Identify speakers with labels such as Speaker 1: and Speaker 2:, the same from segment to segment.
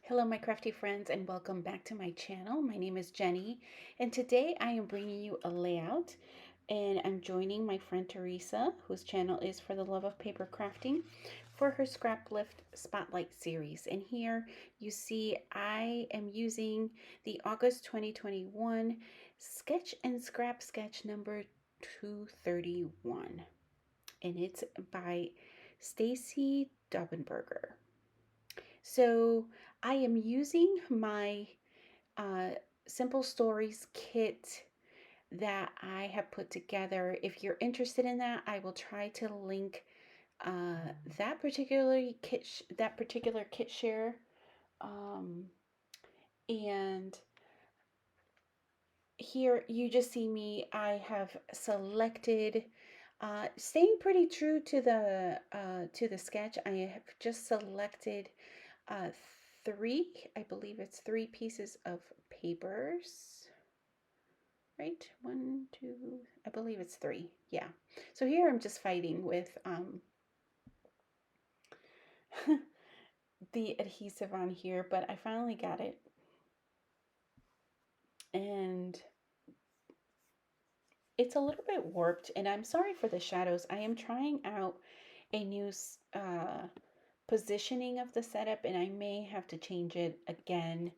Speaker 1: Hello, my crafty friends, and welcome back to my channel. My name is Jenny, and today I am bringing you a layout, and I'm joining my friend Teresa, whose channel is For the Love of Paper Crafting, for her Scraplift Spotlight series. And here you see I am using the August 2021 Sketch and Scrap sketch number 231, and it's by Stacy Dobenberger. So I am using my uh, Simple Stories kit that I have put together. If you're interested in that, I will try to link that particular kit share. Um, and here you just see me. I have selected, staying pretty true to the sketch. I have just selected uh, I believe it's three pieces of papers, right? One, two, I believe it's three. Yeah. So here I'm just fighting with the adhesive on here, but I finally got it. And it's a little bit warped, and I'm sorry for the shadows. I am trying out a new positioning of the setup, and I may have to change it again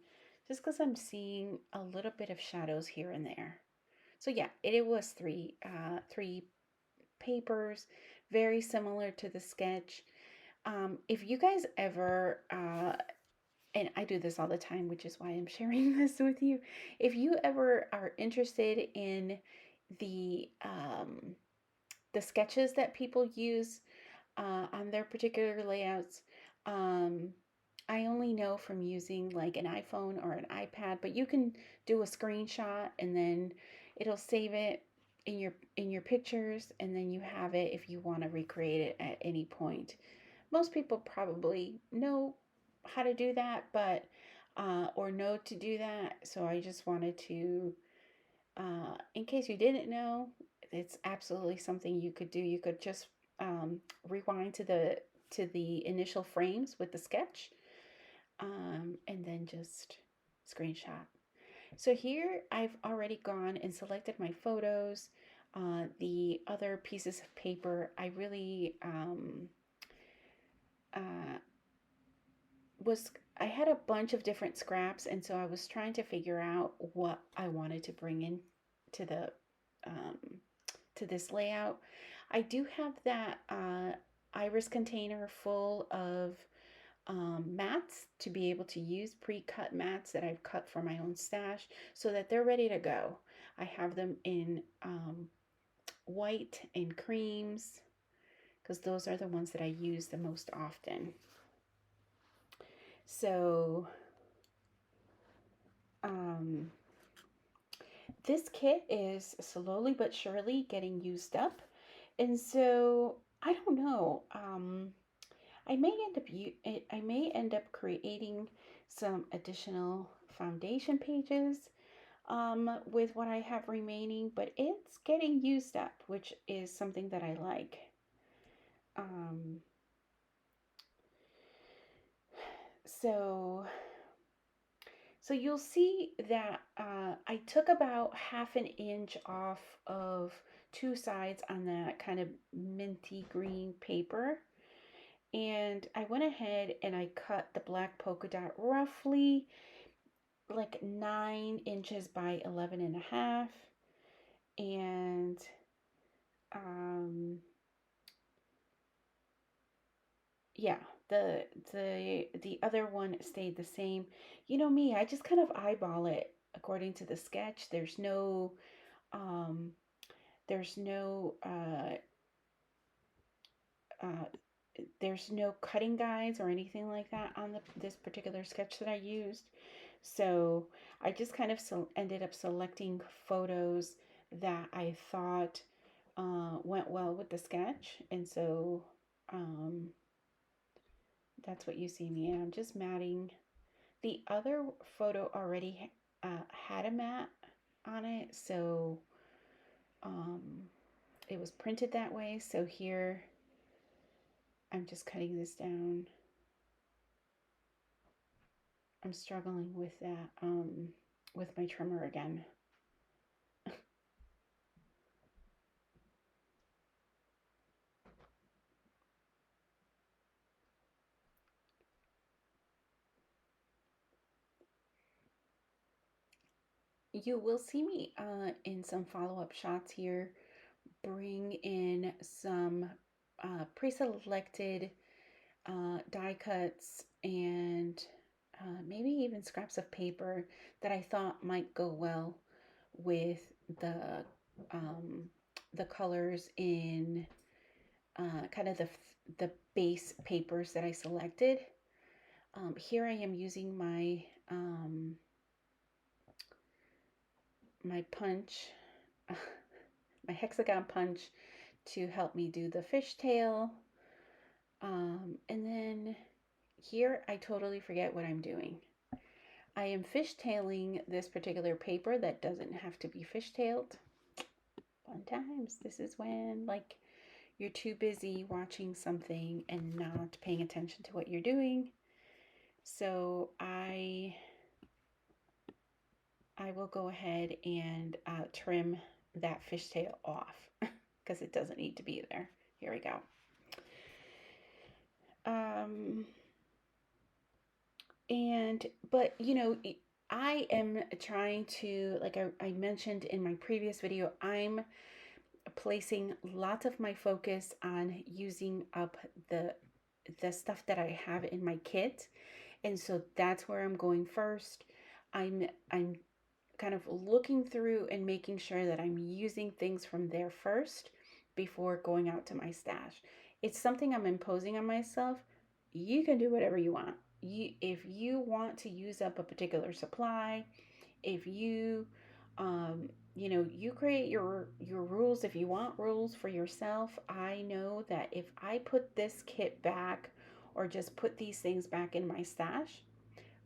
Speaker 1: just because I'm seeing a little bit of shadows here and there. So yeah, it was three papers, very similar to the sketch. If you guys ever, and I do this all the time, which is why I'm sharing this with you. If you ever are interested in the um, the sketches that people use on their particular layouts, um, I only know from using like an iPhone or an iPad, but you can do a screenshot and then it'll save it in your pictures, and then you have it if you want to recreate it at any point. Most people probably know how to do that, but or know to do that. So I just wanted to, in case you didn't know, it's absolutely something you could do. You could just rewind to the initial frames with the sketch, and then just screenshot. So here I've already gone and selected my photos. The other pieces of paper, I really uh, was, I had a bunch of different scraps, and so I was trying to figure out what I wanted to bring in to the um, to this layout. I do have that iris container full of mats to be able to use pre-cut mats that I've cut for my own stash so that they're ready to go. I have them in white and creams because those are the ones that I use the most often. So um, this kit is slowly but surely getting used up, and so I don't know. I may end up creating some additional foundation pages with what I have remaining, but it's getting used up, which is something that I like. Um, so, so you'll see that I took about half an inch off of two sides on that kind of minty green paper. And I went ahead and I cut the black polka dot roughly like 9 inches by 11 and a half. And um, yeah, the other one stayed the same. You know me, I just kind of eyeball it according to the sketch. Um, there's no uh, there's no cutting guides or anything like that on this particular sketch that I used. So I just kind of ended up selecting photos that I thought went well with the sketch. And so um, that's what you see me in. I'm just matting. The other photo already had a mat on it, so um, it was printed that way. So here I'm just cutting this down. I'm struggling with that with my trimmer again. You will see me in some follow-up shots here bring in some pre-selected die cuts and maybe even scraps of paper that I thought might go well with the um, the colors in kind of the base papers that I selected. Here I am using my punch, my hexagon punch to help me do the fishtail. And then here I totally forget what I'm doing. I am fishtailing this particular paper that doesn't have to be fishtailed. Fun times. This is when like you're too busy watching something and not paying attention to what you're doing. So I will go ahead and trim that fishtail off because it doesn't need to be there. Here we go. But you know, I am trying to, like I mentioned in my previous video, I'm placing lots of my focus on using up the stuff that I have in my kit. And so that's where I'm going first. I'm kind of looking through and making sure that I'm using things from there first before going out to my stash. It's something I'm imposing on myself. You can do whatever you want. If you want to use up a particular supply, if you you create your rules. If you want rules for yourself, I know that if I put this kit back or just put these things back in my stash,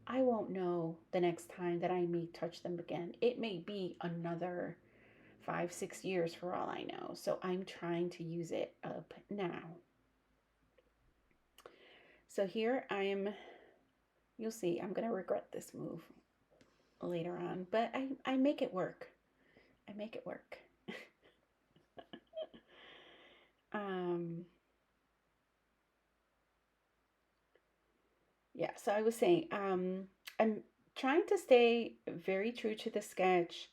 Speaker 1: I won't know the next time that I may touch them again. It may be another 5, 6 years for all I know. So I'm trying to use it up now. So here you'll see, I'm going to regret this move later on, but I make it work. I make it work. um, yeah, so I was saying, I'm trying to stay very true to the sketch.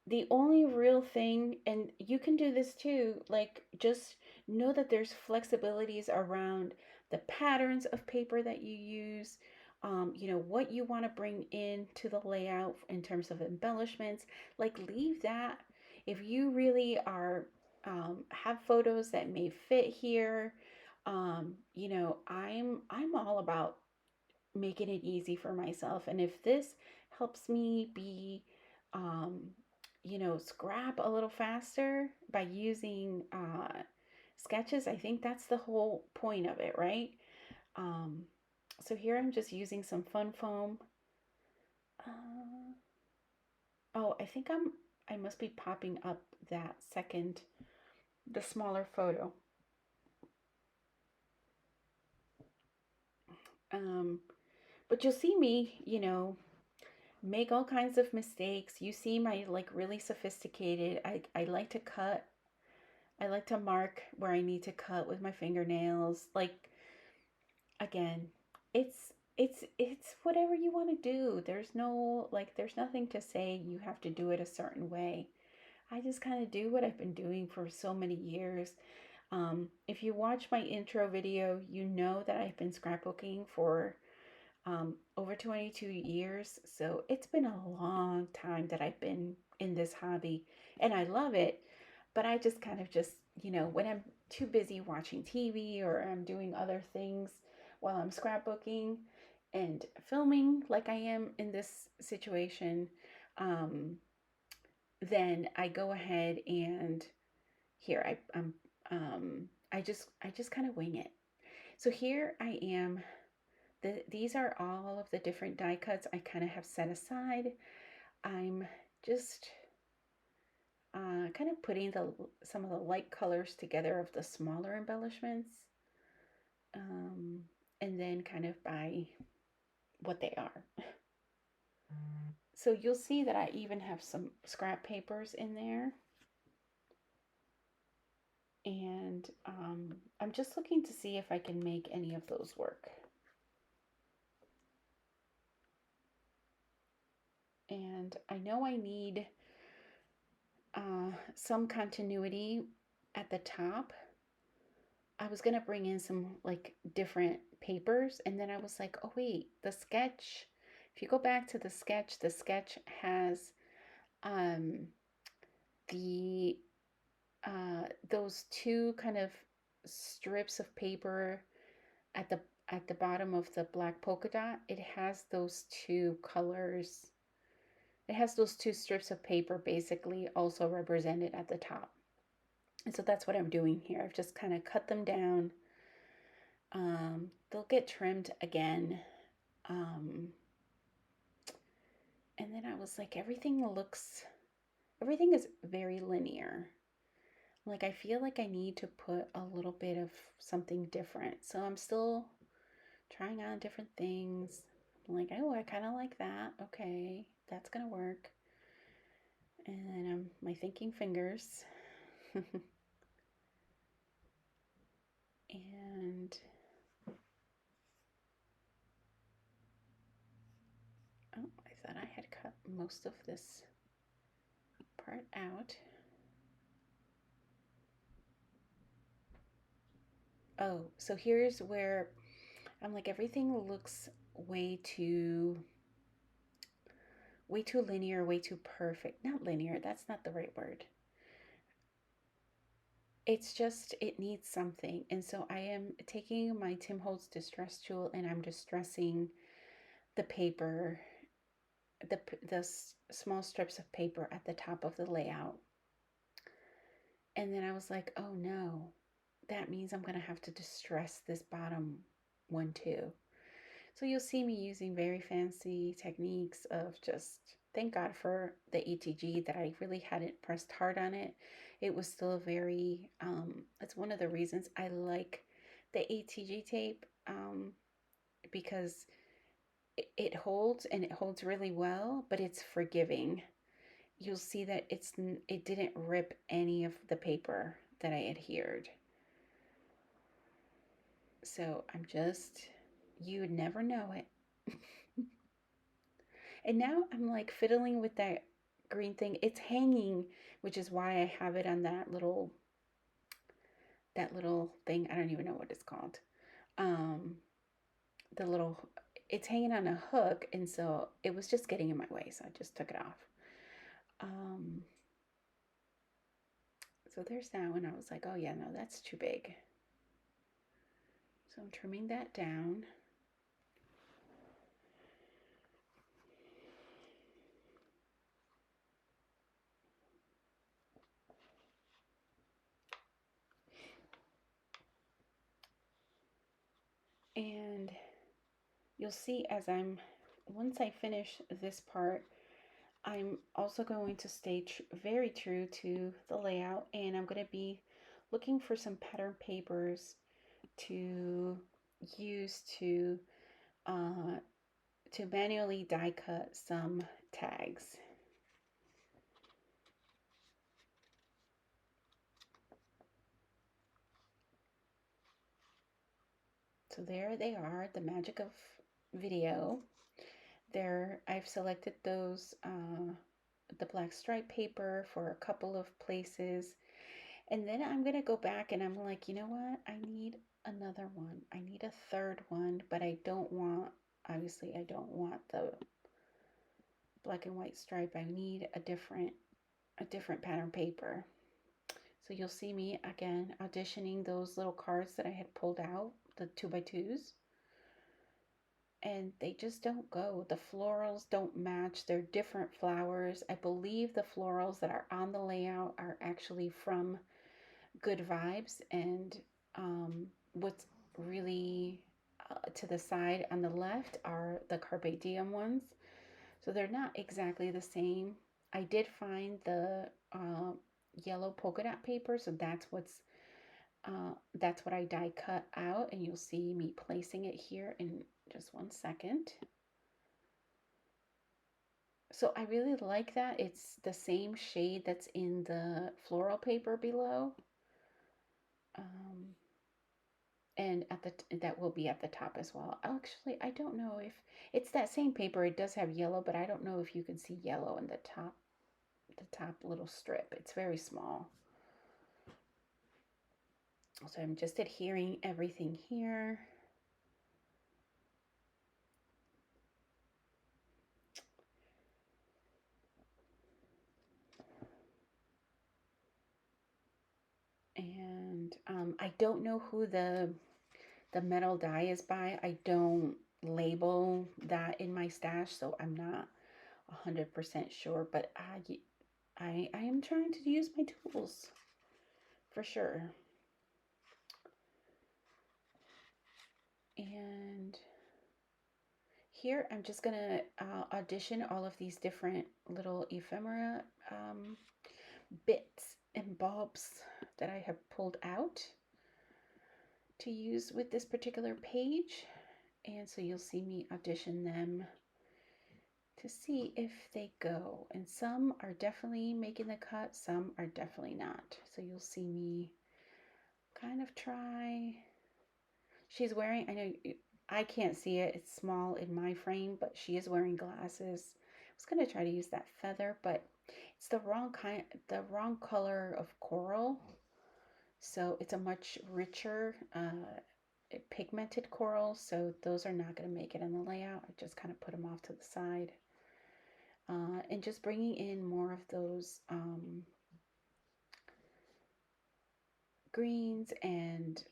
Speaker 1: The only real thing, and you can do this too, like just know that there's flexibilities around the patterns of paper that you use, what you want to bring into the layout in terms of embellishments. Like leave that. If you really are, have photos that may fit here, I'm all about making it easy for myself. And if this helps me be, um, scrap a little faster by using sketches, I think that's the whole point of it, right? Um, so here I'm just using some fun foam. Uh, oh, I must be popping up that the smaller photo. Um, but you'll see me, make all kinds of mistakes. You see my like really sophisticated. I like to cut. I like to mark where I need to cut with my fingernails. Like again, it's whatever you want to do. There's nothing to say you have to do it a certain way. I just kind of do what I've been doing for so many years. If you watch my intro video, you know that I've been scrapbooking for over 22 years. So it's been a long time that I've been in this hobby and I love it. But I just kind of when I'm too busy watching TV or I'm doing other things while I'm scrapbooking and filming like I am in this situation, um, then I go ahead and here I just kind of wing it. So here I am. These are all of the different die cuts I kind of have set aside. I'm just kind of putting some of the light colors together of the smaller embellishments, um, and then kind of by what they are. So you'll see that I even have some scrap papers in there. And I'm just looking to see if I can make any of those work. And I know I need some continuity at the top. I was gonna bring in some like different papers, and then I was like, oh wait, the sketch. If you go back to the sketch has um, the those two kind of strips of paper at the bottom of the black polka dot. It has those two colors. It has those two strips of paper basically also represented at the top. And so that's what I'm doing here. I've just kind of cut them down. They'll get trimmed again. Um, and then I was like, everything is very linear. Like, I feel like I need to put a little bit of something different. So I'm still trying on different things. I'm like, oh, I kind of like that. Okay, that's going to work. And then my thinking fingers. And oh, I thought I had cut most of this part out. Oh, so here's where I'm like, everything looks way too linear, way too perfect. Not linear, that's not the right word. It's just, it needs something. And so I am taking my Tim Holtz distress tool and I'm distressing the paper, the small strips of paper at the top of the layout. And then I was like, oh no, that means I'm going to have to distress this bottom one too. So you'll see me using very fancy techniques of just, thank God for the ATG that I really hadn't pressed hard on it. It was still very, it's one of the reasons I like the ATG tape because it holds and it holds really well, but it's forgiving. You'll see that it didn't rip any of the paper that I adhered. So you would never know it. And now I'm like fiddling with that green thing. It's hanging, which is why I have it on that little thing. I don't even know what it's called. Um, the little it's hanging on a hook, and so it was just getting in my way, so I just took it off. Um, so there's that one. I was like, oh yeah, no, that's too big. So I'm trimming that down. And you'll see once I finish this part, I'm also going to stay very true to the layout, and I'm going to be looking for some pattern papers to use to manually die cut some tags. So there they are, the magic of video. There, I've selected those the black stripe paper for a couple of places. And then I'm going to go back and I'm like, you know what? I need another one. I need a third one, but obviously, I don't want the black and white stripe. I need a different pattern paper. So you'll see me again auditioning those little cards that I had pulled out, the 2x2s. And they just don't go. The florals don't match. They're different flowers. I believe the florals that are on the layout are actually from Good Vibes, and what's really to the side on the left are the Carpe Diem ones. So they're not exactly the same. I did find the yellow polka dot paper, so that's what I die cut out, and you'll see me placing it here in just one second. So I really like that. It's the same shade that's in the floral paper below. Um, and at the that will be at the top as well. Actually, I don't know if it's that same paper. It does have yellow, but I don't know if you can see yellow in the top little strip. It's very small. So I'm just adhering everything here. And I don't know who the metal die is by. I don't label that in my stash, so I'm not 100% sure, but I am trying to use my tools for sure. And here I'm just gonna audition all of these different little ephemera bits and bobs that I have pulled out to use with this particular page. And so you'll see me audition them to see if they go. And some are definitely making the cut, some are definitely not. So you'll see me kind of try. She's wearing, I know I can't see it, it's small in my frame, but she is wearing glasses. I was going to try to use that feather, but it's the wrong kind, the wrong color of coral. So it's a much richer pigmented coral, so those are not going to make it in the layout. I just kind of put them off to the side. And just bringing in more of those greens and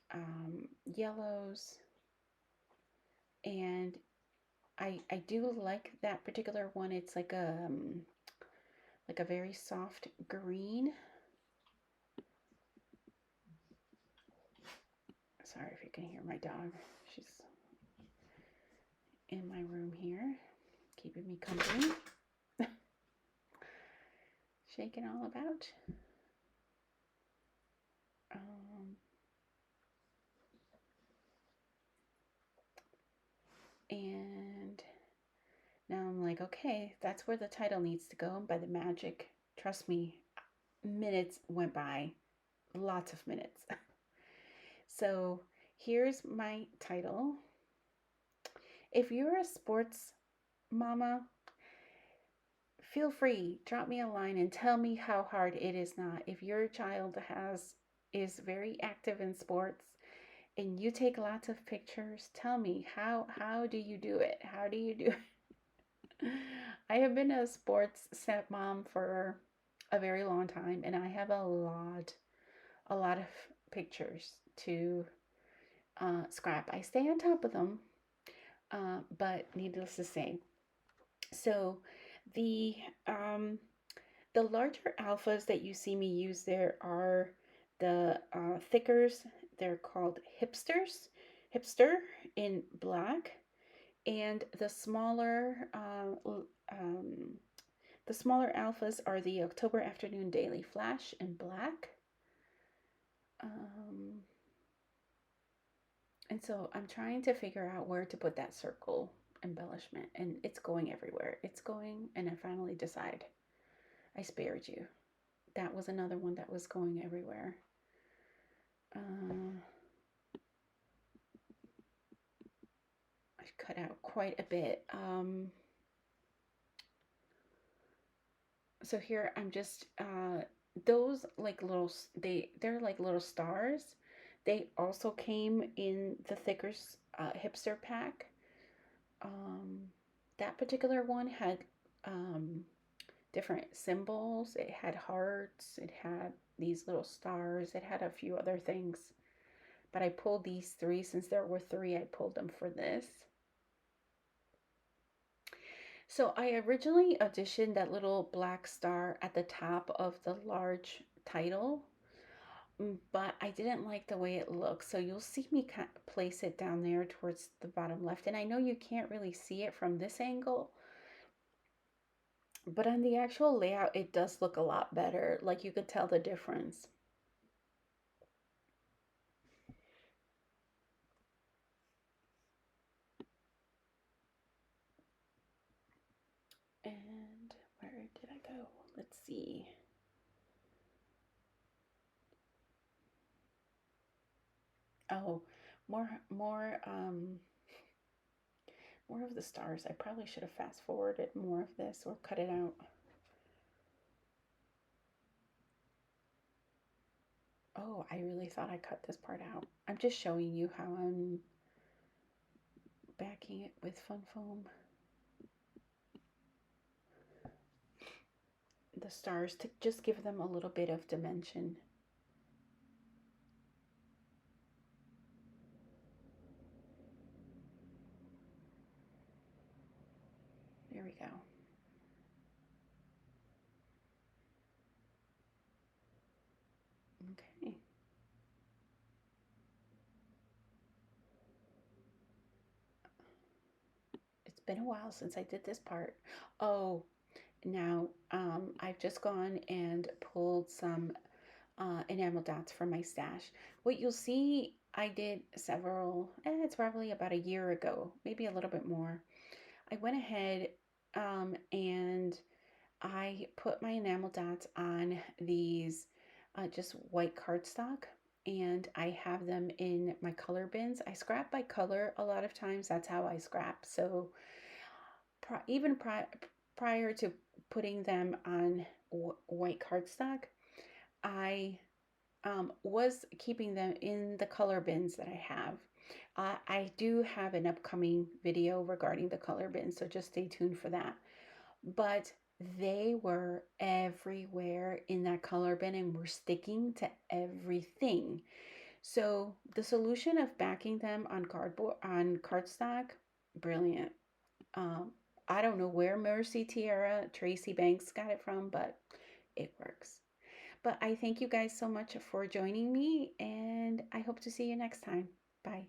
Speaker 1: yellows. And I do like that particular one. It's like a very soft green. Sorry if you can hear my dog. She's in my room here, keeping me company. Shaking all about. And now I'm like, okay, that's where the title needs to go. And by the magic, trust me, minutes went by, lots of minutes. So here's my title. If you're a sports mama, feel free, drop me a line and tell me how hard it is not. If your child is very active in sports and you take lots of pictures, tell me how do you do it? How do you do it? I have been a sports stepmom for a very long time, and I have a lot of pictures to scrap. I stay on top of them, but needless to say, so the um, the larger alphas that you see me use there are the thickers. They're called hipster in black, and the smaller alphas are the October Afternoon Daily Flash in black. Um, and so I'm trying to figure out where to put that circle embellishment, and it's going everywhere. It's going, and I finally decide. I spared you. That was another one that was going everywhere. I've cut out quite a bit. So here I'm just those like little they're like little stars. They also came in the thicker hipster pack. Um, that particular one had different symbols. It had hearts. It had these little stars. It had a few other things. But I pulled these three. Since there were three, I pulled them for this. So I originally auditioned that little black star at the top of the large title, but I didn't like the way it looks. So you'll see me place it down there towards the bottom left. And I know you can't really see it from this angle, but on the actual layout, it does look a lot better. Like you could tell the difference. And did I go? Let's see. Oh, more of the stars. I probably should have fast forwarded more of this or cut it out. Oh, I really thought I cut this part out. I'm just showing you how I'm backing it with fun foam. The stars to just give them a little bit of dimension. There we go. Okay. It's been a while since I did this part. Oh, now I've just gone and pulled some enamel dots from my stash. What you'll see, I did several, it's probably about a year ago, maybe a little bit more. I went ahead and I put my enamel dots on these just white cardstock, and I have them in my color bins. I scrap by color a lot of times. That's how I scrap. So even prior to putting them on white cardstock, I was keeping them in the color bins that I have. I do have an upcoming video regarding the color bins, so just stay tuned for that. But they were everywhere in that color bin and were sticking to everything. So the solution of backing them on cardstock, brilliant. Um, I don't know where Mercy Tierra Tracy Banks got it from, but it works. But I thank you guys so much for joining me, and I hope to see you next time. Bye.